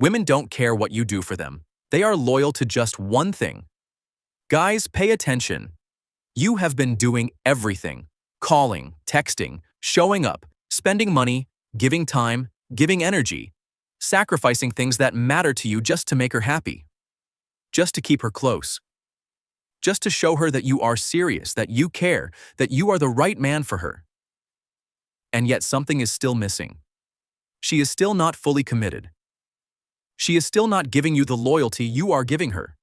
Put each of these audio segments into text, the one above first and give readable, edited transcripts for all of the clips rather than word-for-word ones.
Women don't care what you do for them. They are loyal to just one thing. Guys, pay attention. You have been doing everything. Calling, texting, showing up, spending money, giving time, giving energy, sacrificing things that matter to you just to make her happy. Just to keep her close. Just to show her that you are serious, that you care, that you are the right man for her. And yet something is still missing. She is still not fully committed. She is still not giving you the loyalty you are giving her.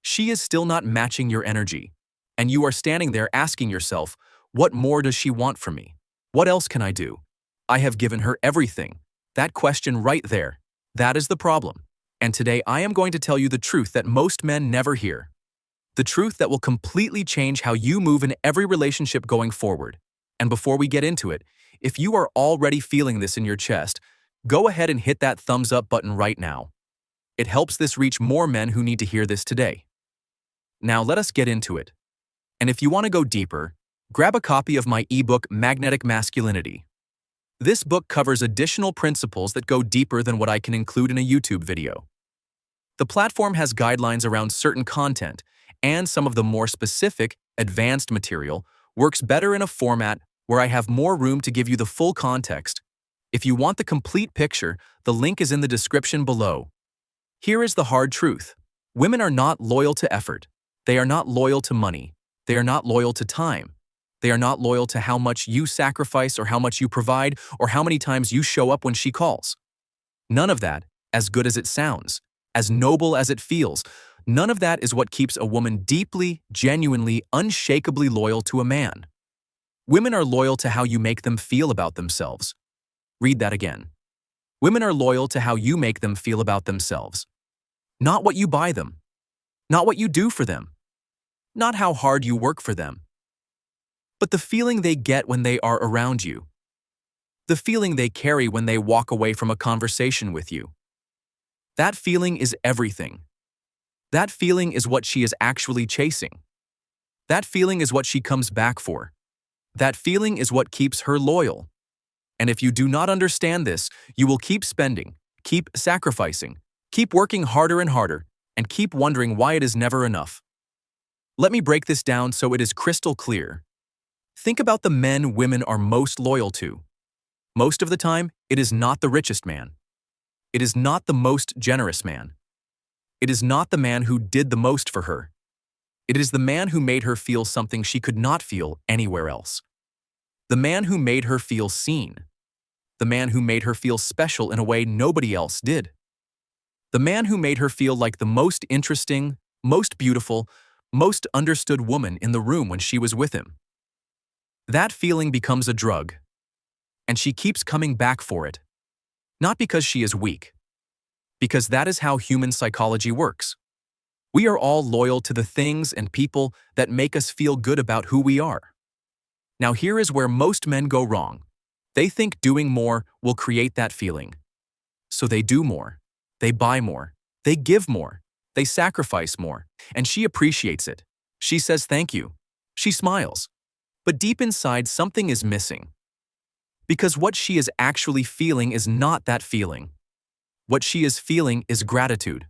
She is still not matching your energy. And you are standing there asking yourself, what more does she want from me? What else can I do? I have given her everything. That question right there, that is the problem. And today I am going to tell you the truth that most men never hear. The truth that will completely change how you move in every relationship going forward. And before we get into it, if you are already feeling this in your chest, go ahead and hit that thumbs up button right now. It helps this reach more men who need to hear this today. Now let us get into it. And if you want to go deeper, grab a copy of my ebook Magnetic Masculinity. This book covers additional principles that go deeper than what I can include in a YouTube video. The platform has guidelines around certain content, and some of the more specific, advanced material works better in a format where I have more room to give you the full context. If you want the complete picture, the link is in the description below. Here is the hard truth. Women are not loyal to effort. They are not loyal to money. They are not loyal to time. They are not loyal to how much you sacrifice or how much you provide or how many times you show up when she calls. None of that, as good as it sounds, as noble as it feels, none of that is what keeps a woman deeply, genuinely, unshakably loyal to a man. Women are loyal to how you make them feel about themselves. Read that again. Women are loyal to how you make them feel about themselves. Not what you buy them. Not what you do for them. Not how hard you work for them. But the feeling they get when they are around you. The feeling they carry when they walk away from a conversation with you. That feeling is everything. That feeling is what she is actually chasing. That feeling is what she comes back for. That feeling is what keeps her loyal. And if you do not understand this, you will keep spending, keep sacrificing, keep working harder and harder, and keep wondering why it is never enough. Let me break this down so it is crystal clear. Think about the men women are most loyal to. Most of the time, it is not the richest man. It is not the most generous man. It is not the man who did the most for her. It is the man who made her feel something she could not feel anywhere else. The man who made her feel seen. The man who made her feel special in a way nobody else did. The man who made her feel like the most interesting, most beautiful, most understood woman in the room when she was with him. That feeling becomes a drug, and she keeps coming back for it. Not because she is weak, because that is how human psychology works. We are all loyal to the things and people that make us feel good about who we are. Now here is where most men go wrong. They think doing more will create that feeling. So they do more, they buy more, they give more, they sacrifice more, and she appreciates it. She says thank you. She smiles. But deep inside, something is missing. Because what she is actually feeling is not that feeling. What she is feeling is gratitude.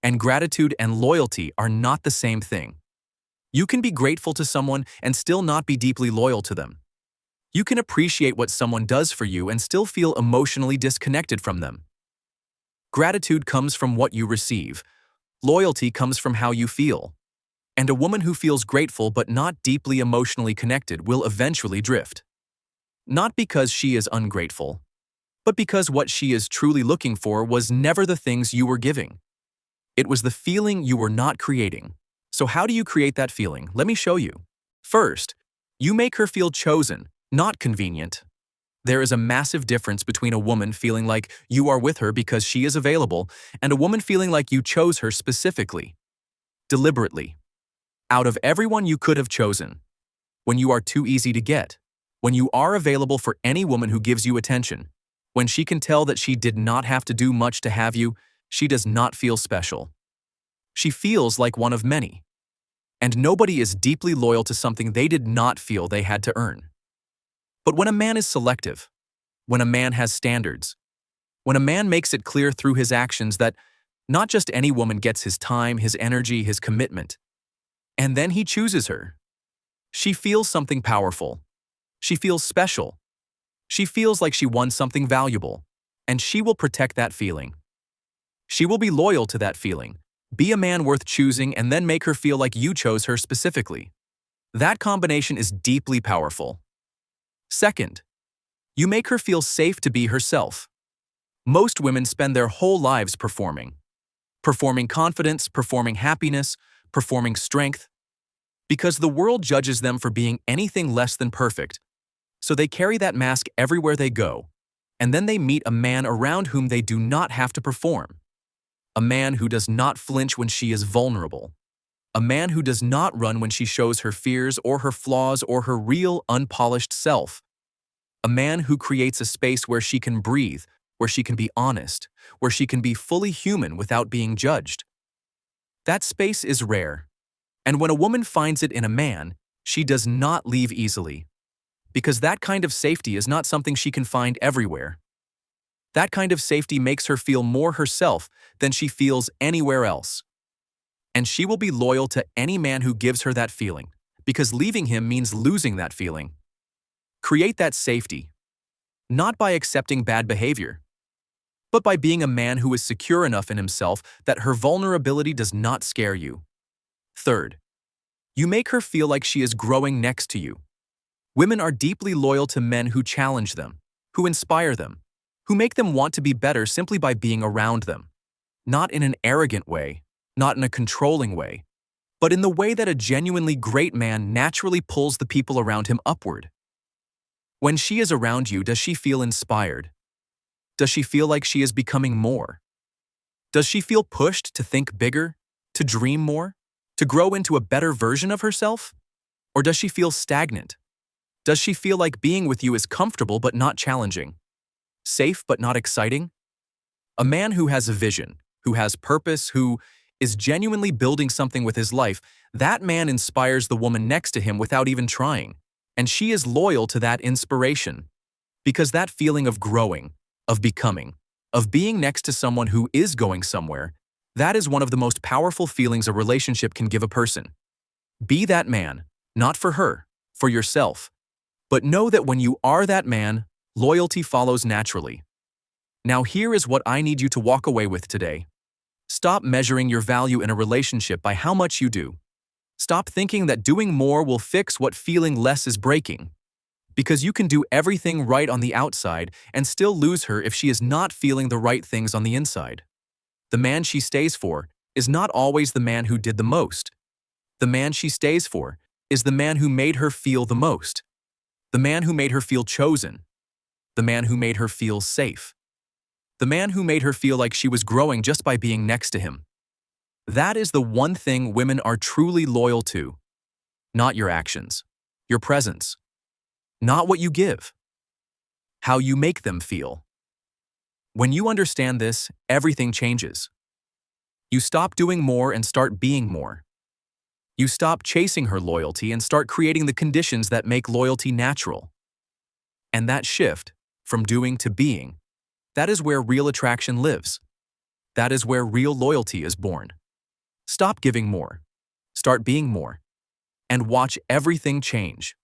And gratitude and loyalty are not the same thing. You can be grateful to someone and still not be deeply loyal to them. You can appreciate what someone does for you and still feel emotionally disconnected from them. Gratitude comes from what you receive. Loyalty comes from how you feel. And a woman who feels grateful but not deeply emotionally connected will eventually drift. Not because she is ungrateful, but because what she is truly looking for was never the things you were giving. It was the feeling you were not creating. So how do you create that feeling? Let me show you. First, you make her feel chosen, not convenient. There is a massive difference between a woman feeling like you are with her because she is available and a woman feeling like you chose her specifically, deliberately. Out of everyone you could have chosen, when you are too easy to get, when you are available for any woman who gives you attention, when she can tell that she did not have to do much to have you, she does not feel special. She feels like one of many. And nobody is deeply loyal to something they did not feel they had to earn. But when a man is selective, when a man has standards, When a man makes it clear through his actions that not just any woman gets his time, his energy, his commitment, and then he chooses her. She feels something powerful. She feels special. She feels like she won something valuable, and she will protect that feeling. She will be loyal to that feeling, be a man worth choosing, and then make her feel like you chose her specifically. That combination is deeply powerful. Second, you make her feel safe to be herself. Most women spend their whole lives performing. Performing confidence, performing happiness, performing strength. Because the world judges them for being anything less than perfect. So they carry that mask everywhere they go. And then they meet a man around whom they do not have to perform. A man who does not flinch when she is vulnerable. A man who does not run when she shows her fears or her flaws or her real, unpolished self. A man who creates a space where she can breathe, where she can be honest, where she can be fully human without being judged. That space is rare. And when a woman finds it in a man, she does not leave easily. Because that kind of safety is not something she can find everywhere. That kind of safety makes her feel more herself than she feels anywhere else. And she will be loyal to any man who gives her that feeling, because leaving him means losing that feeling. Create that safety, not by accepting bad behavior, but by being a man who is secure enough in himself that her vulnerability does not scare you. Third, you make her feel like she is growing next to you. Women are deeply loyal to men who challenge them, who inspire them, who make them want to be better simply by being around them. Not in an arrogant way, not in a controlling way, but in the way that a genuinely great man naturally pulls the people around him upward. When she is around you, does she feel inspired? Does she feel like she is becoming more? Does she feel pushed to think bigger, to dream more, to grow into a better version of herself? Or does she feel stagnant? Does she feel like being with you is comfortable but not challenging? Safe but not exciting? A man who has a vision, who has purpose, who is genuinely building something with his life, that man inspires the woman next to him without even trying. And she is loyal to that inspiration. Because that feeling of growing, of becoming, of being next to someone who is going somewhere, that is one of the most powerful feelings a relationship can give a person. Be that man, not for her, for yourself. But know that when you are that man, loyalty follows naturally. Now here is what I need you to walk away with today. Stop measuring your value in a relationship by how much you do. Stop thinking that doing more will fix what feeling less is breaking. Because you can do everything right on the outside and still lose her if she is not feeling the right things on the inside. The man she stays for is not always the man who did the most. The man she stays for is the man who made her feel the most. The man who made her feel chosen. The man who made her feel safe. The man who made her feel like she was growing just by being next to him. That is the one thing women are truly loyal to. Not your actions, your presence. Not what you give. How you make them feel. When you understand this, everything changes. You stop doing more and start being more. You stop chasing her loyalty and start creating the conditions that make loyalty natural. And that shift, from doing to being, that is where real attraction lives. That is where real loyalty is born. Stop giving more. Start being more. And watch everything change.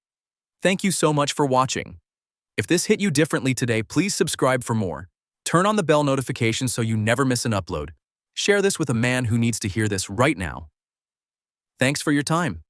Thank you so much for watching. If this hit you differently today, please subscribe for more. Turn on the bell notification so you never miss an upload. Share this with a man who needs to hear this right now. Thanks for your time.